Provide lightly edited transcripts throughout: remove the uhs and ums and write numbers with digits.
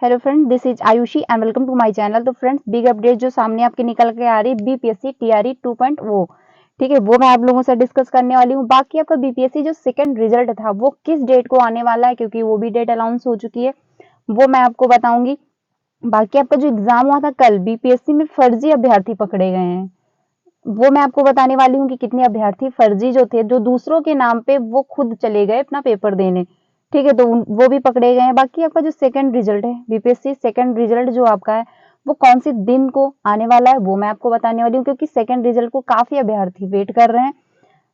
Hello friend, this is Aayushi and welcome to my channel. तो friends, big update जो सामने आपके निकल के आ रही है बीपीएससी टीआरई 2.0, ठीक है, वो मैं आप लोगों से डिस्कस करने वाली हूँ। बाकी आपका बीपीएससी जो सेकंड रिजल्ट था वो किस डेट को आने वाला है, क्योंकि वो भी डेट अनाउंस हो चुकी है, वो मैं आपको बताऊंगी। बाकी आपका जो एग्जाम हुआ था कल, बीपीएससी में फर्जी अभ्यर्थी पकड़े गए हैं, वो मैं आपको बताने वाली हूँ कि कितने अभ्यर्थी फर्जी जो थे, जो दूसरों के नाम पे वो खुद चले गए अपना पेपर देने, ठीक है, तो वो भी पकड़े गए हैं। बाकी आपका जो सेकंड रिजल्ट है, बीपीएससी सेकंड रिजल्ट जो आपका है वो कौन सी दिन को आने वाला है, वो मैं आपको बताने वाली हूँ, क्योंकि सेकंड रिजल्ट को काफी अभ्यर्थी वेट कर रहे हैं।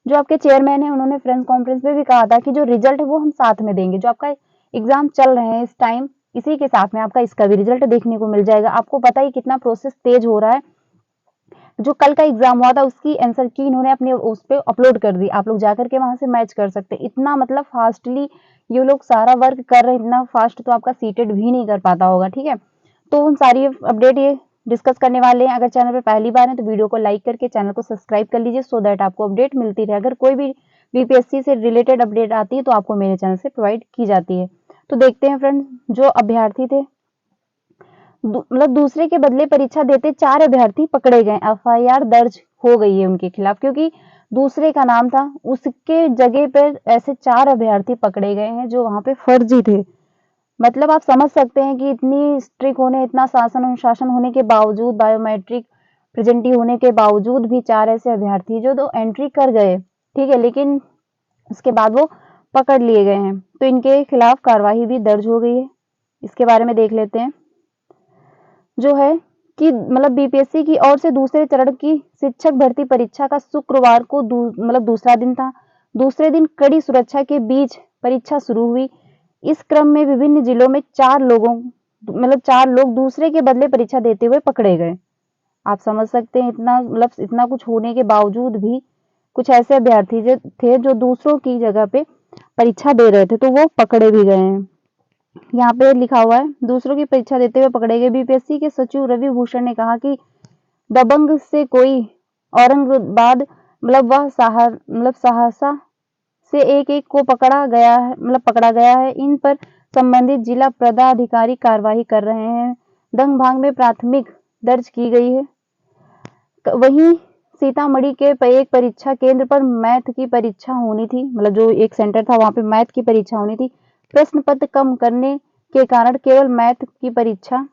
जो आपके चेयरमैन है, उन्होंने प्रेस कॉन्फ्रेंस में भी कहा था कि जो रिजल्ट है वो हम साथ में देंगे। जो आपका एग्जाम चल रहे हैं इस टाइम, इसी के साथ में आपका इसका भी रिजल्ट देखने को मिल जाएगा। आपको पता ही कितना प्रोसेस तेज हो रहा है। जो कल का एग्जाम हुआ था उसकी आंसर की इन्होंने अपने उस पे अपलोड कर दी, आप लोग जाकर के वहां से मैच कर सकते हैं। इतना मतलब फास्टली ये लोग सारा वर्क कर रहे हैं, इतना फास्ट तो आपका सीटेड भी नहीं कर पाता होगा, ठीक है। तो उन सारी अपडेट ये डिस्कस करने वाले हैं। अगर चैनल पर पहली बार है तो वीडियो को लाइक करके चैनल को सब्सक्राइब कर लीजिए, सो दैट आपको अपडेट मिलती रहे। अगर कोई भी बीपीएससी से रिलेटेड अपडेट आती है तो आपको मेरे चैनल से प्रोवाइड की जाती है। तो देखते हैं फ्रेंड्स, जो अभ्यर्थी थे मतलब दूसरे के बदले परीक्षा देते 4 अभ्यर्थी पकड़े गए। एफआईआर दर्ज हो गई है उनके खिलाफ, क्योंकि दूसरे का नाम था, उसके जगह पर ऐसे 4 अभ्यर्थी पकड़े गए हैं जो वहां पे फर्जी थे। मतलब आप समझ सकते हैं कि इतनी स्ट्रिक्ट होने, इतना शासन अनुशासन होने के बावजूद, बायोमेट्रिक प्रेजेंटी होने के बावजूद भी 4 ऐसे अभ्यर्थी जो तो एंट्री कर गए, ठीक है, लेकिन उसके बाद वो पकड़ लिए गए हैं। तो इनके खिलाफ कार्रवाई भी दर्ज हो गई है। इसके बारे में देख लेते हैं। जो है कि मतलब बीपीएससी की ओर से दूसरे चरण की शिक्षक भर्ती परीक्षा का शुक्रवार को मतलब दूसरा दिन था। दूसरे दिन कड़ी सुरक्षा के बीच परीक्षा शुरू हुई। इस क्रम में विभिन्न जिलों में 4 लोग दूसरे के बदले परीक्षा देते हुए पकड़े गए। आप समझ सकते हैं, इतना मतलब इतना कुछ होने के बावजूद भी कुछ ऐसे अभ्यर्थी जो थे जो दूसरों की जगह पे परीक्षा दे रहे थे, तो वो पकड़े भी गए हैं। यहाँ पे लिखा हुआ है, दूसरों की परीक्षा देते हुए पकड़े गए। बीपीएससी के सचिव रवि भूषण ने कहा कि दबंग से कोई औरंगाबाद सहरसा से एक को पकड़ा गया है। इन पर संबंधित जिला पदाधिकारी कार्रवाई कर रहे हैं। दंग भाग में प्राथमिक दर्ज की गई है। वहीं सीतामढ़ी के एक परीक्षा केंद्र पर मैथ की परीक्षा होनी थी, मतलब जो एक सेंटर था वहां पे मैथ की परीक्षा होनी थी। प्रश्न पत्र कम करने के कारण केवल मैथ की परीक्षा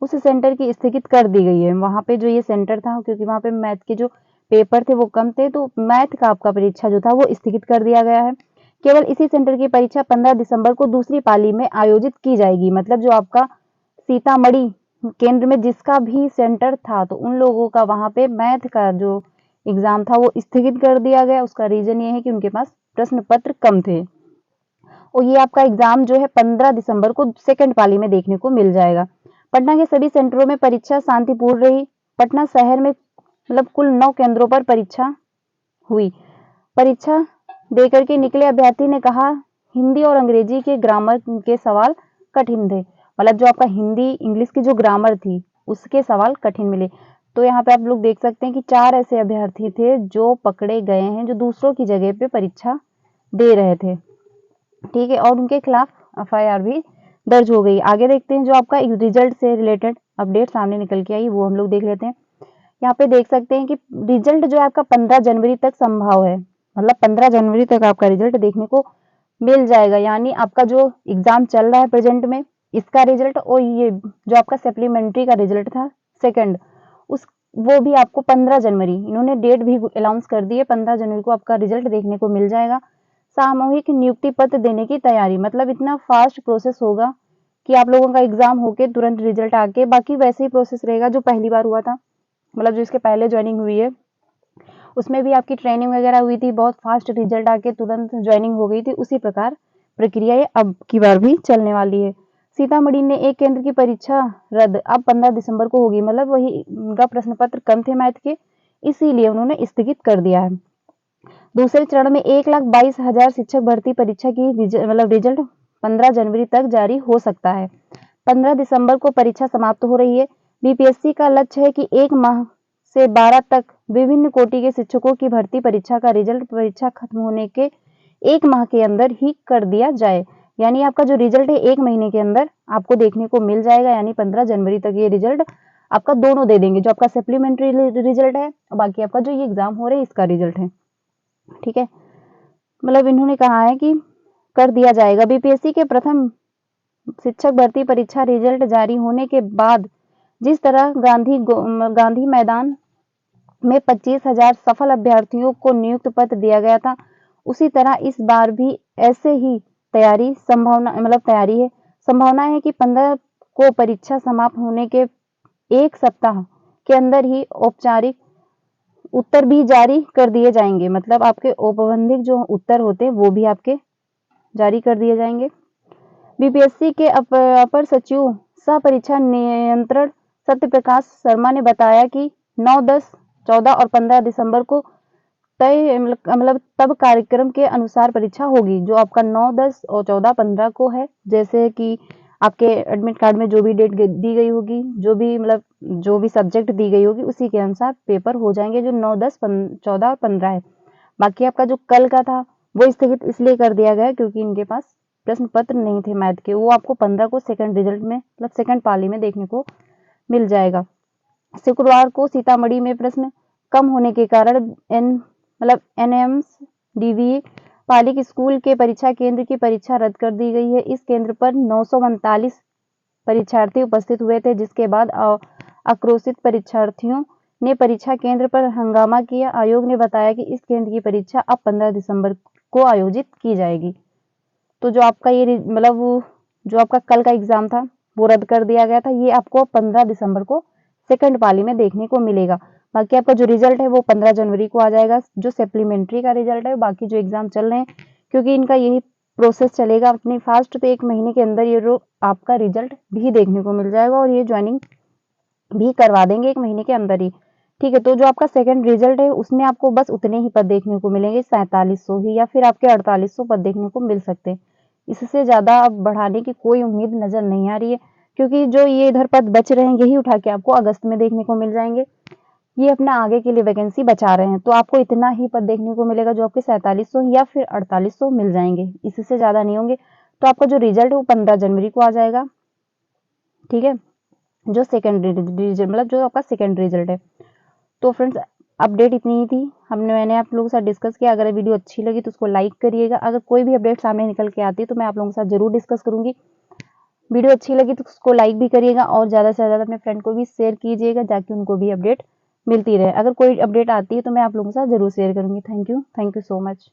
उस सेंटर की स्थगित कर दी गई है। वहां पे जो ये सेंटर था, क्योंकि वहां पे मैथ के जो पेपर थे वो कम थे, तो मैथ का आपका परीक्षा जो था वो स्थगित कर दिया गया है। केवल इसी सेंटर की परीक्षा 15 दिसंबर को दूसरी पाली में आयोजित की जाएगी। मतलब जो आपका सीतामढ़ी केंद्र में जिसका भी सेंटर था, तो उन लोगों का वहां पे मैथ का जो एग्जाम था वो स्थगित कर दिया गया। उसका रीजन ये है कि उनके पास प्रश्न पत्र कम थे। और ये आपका एग्जाम जो है 15 दिसंबर को सेकंड पाली में देखने को मिल जाएगा। पटना के सभी सेंटरों में परीक्षा शांतिपूर्ण रही। पटना शहर में मतलब कुल 9 केंद्रों पर परीक्षा हुई। परीक्षा देकर के निकले अभ्यर्थी ने कहा, हिंदी और अंग्रेजी के ग्रामर के सवाल कठिन थे। मतलब जो आपका हिंदी इंग्लिश की जो ग्रामर थी उसके सवाल कठिन मिले। तो यहाँ पे आप लोग देख सकते हैं कि 4 ऐसे अभ्यर्थी थे जो पकड़े गए हैं, जो दूसरों की जगह पे परीक्षा दे रहे थे, ठीक है, और उनके खिलाफ एफआईआर भी दर्ज हो गई। आगे देखते हैं जो आपका रिजल्ट से रिलेटेड अपडेट सामने निकल के आई, वो हम लोग देख लेते हैं। यहाँ पे देख सकते हैं कि रिजल्ट जो है आपका 15 जनवरी तक संभव है। मतलब 15 जनवरी तक आपका रिजल्ट देखने को मिल जाएगा। यानी आपका जो एग्जाम चल रहा है प्रेजेंट में, इसका रिजल्ट और ये जो आपका सप्लीमेंट्री का रिजल्ट था सेकंड, उस वो भी आपको 15 जनवरी, इन्होंने डेट भी अनाउंस कर दी है, 15 जनवरी को आपका रिजल्ट देखने को मिल जाएगा। सामूहिक नियुक्ति पत्र देने की तैयारी, मतलब इतना फास्ट प्रोसेस होगा कि आप लोगों का एग्जाम होके तुरंत रिजल्ट आके, बाकी वैसे ही प्रोसेस रहेगा जो पहली बार हुआ था, मतलब जो इसके पहले ज्वाइनिंग हुई है उसमें भी आपकी ट्रेनिंग वगैरह हुई थी, बहुत फास्ट रिजल्ट आके तुरंत ज्वाइनिंग हो गई थी। उसी प्रकार प्रक्रिया ये अब की बार भी चलने वाली है। सीतामढ़ी ने एक केंद्र की परीक्षा रद्द, अब 15 दिसंबर को होगी। मतलब वही उनका प्रश्न पत्र कम थे मैथ के, इसीलिए उन्होंने स्थगित कर दिया है। दूसरे चरण में 1,22,000 शिक्षक भर्ती परीक्षा की रिजल्ट 15 जनवरी तक जारी हो सकता है। 15 दिसंबर को परीक्षा समाप्त हो रही है। बीपीएससी का लक्ष्य है कि 1 माह से 12 तक विभिन्न कोटि के शिक्षकों की भर्ती परीक्षा का रिजल्ट परीक्षा खत्म होने के 1 माह के अंदर ही कर दिया जाए। यानी आपका जो रिजल्ट है 1 महीने के अंदर आपको देखने को मिल जाएगा, यानी 15 जनवरी तक ये रिजल्ट आपका दोनों दे देंगे, जो आपका सप्लीमेंट्री रिजल्ट है और बाकी आपका जो ये एग्जाम हो रहे हैं इसका रिजल्ट है। ठीक है, मतलब इन्होंने कहा है कि कर दिया जाएगा। बीपीएससी के प्रथम शिक्षक भर्ती परीक्षा रिजल्ट जारी होने के बाद जिस तरह गांधी मैदान में 25,000 सफल अभ्यर्थियों को नियुक्त पत्र दिया गया था, उसी तरह इस बार भी ऐसे ही तैयारी है। संभावना है कि 15 को परीक्षा समाप्त होने के एक सप्ताह के अंदर ही औपचारिक उत्तर भी जारी कर दिए जाएंगे, मतलब आपके औपबंधिक जो उत्तर होते हैं वो भी आपके जारी कर दिए जाएंगे। बीपीएससी के अपर सचिव सह परीक्षा नियंत्रण सत्यप्रकाश शर्मा ने बताया कि 9, 10, 14 और 15 दिसंबर को तय मतलब तब कार्यक्रम के अनुसार परीक्षा होगी, जो आपका 9, 10 और 14, 15 को है। जैसे कि आपके एडमिट कार्ड में जो भी डेट दी गई होगी, जो भी सब्जेक्ट दी गई होगी उसी के अनुसार पेपर हो जाएंगे, जो 9, 10, 14 और 15 है। बाकी आपका जो कल का था वो स्थगित इसलिए कर दिया गया क्योंकि इनके पास प्रश्न पत्र नहीं थे मैथ के, वो आपको 15 को सेकंड रिजल्ट में सेकंड पाली में देखने को मिल जाएगा। शुक्रवार को सीतामढ़ी में प्रश्न कम होने के कारण एनएम्स डीवी पालिक स्कूल के परीक्षा केंद्र की परीक्षा रद्द कर दी गई है। इस केंद्र पर 939 परीक्षार्थी उपस्थित हुए थे, जिसके बाद आक्रोशित परीक्षार्थियों ने परीक्षा केंद्र पर हंगामा किया। आयोग ने बताया कि इस केंद्र की परीक्षा अब 15 दिसंबर को आयोजित की जाएगी। तो जो आपका ये जो आपका कल का एग्जाम था वो रद्द कर दिया गया था, ये आपको 15 दिसंबर को सेकंड पाली में देखने को मिलेगा। बाकी आपका जो रिजल्ट है वो 15 जनवरी को आ जाएगा, जो सप्लीमेंट्री का रिजल्ट है। बाकी जो एग्जाम चल रहे हैं, क्योंकि इनका यही प्रोसेस चलेगा अपनी फास्ट, तो 1 महीने के अंदर ये आपका रिजल्ट भी देखने को मिल जाएगा और ये ज्वाइनिंग भी करवा देंगे 1 महीने के अंदर ही। ठीक है, तो जो आपका सेकंड रिजल्ट है उसमें आपको बस उतने ही पद देखने को मिलेंगे, 4700 ही, या फिर आपके 4800 पद देखने को मिल सकते हैं। इससे ज्यादा अब बढ़ाने की कोई उम्मीद नजर नहीं आ रही है, क्योंकि जो ये इधर पद बच रहे हैं यही उठा के आपको अगस्त में देखने को मिल जाएंगे। ये अपना आगे के लिए वैकेंसी बचा रहे हैं, तो आपको इतना ही पद देखने को मिलेगा, जो आपके 4700 या फिर 4800 मिल जाएंगे, इससे ज्यादा नहीं होंगे। तो आपका जो रिजल्ट है वो 15 जनवरी को आ जाएगा। ठीक है, जो सेकंड रिजल्ट जो आपका सेकंड रिजल्ट है। तो फ्रेंड्स, अपडेट इतनी ही थी, मैंने आप लोगों के साथ डिस्कस किया। अगर वीडियो अच्छी लगी तो उसको लाइक करिएगा। अगर कोई भी अपडेट सामने निकल के आती है तो मैं आप लोगों के साथ जरूर डिस्कस करूंगी। वीडियो अच्छी लगी तो उसको लाइक भी करिएगा और ज़्यादा से ज़्यादा अपने फ्रेंड को भी शेयर कीजिएगा, ताकि उनको भी अपडेट मिलती रहे। अगर कोई अपडेट आती है तो मैं आप लोगों के साथ जरूर शेयर करूंगी। Thank you so much.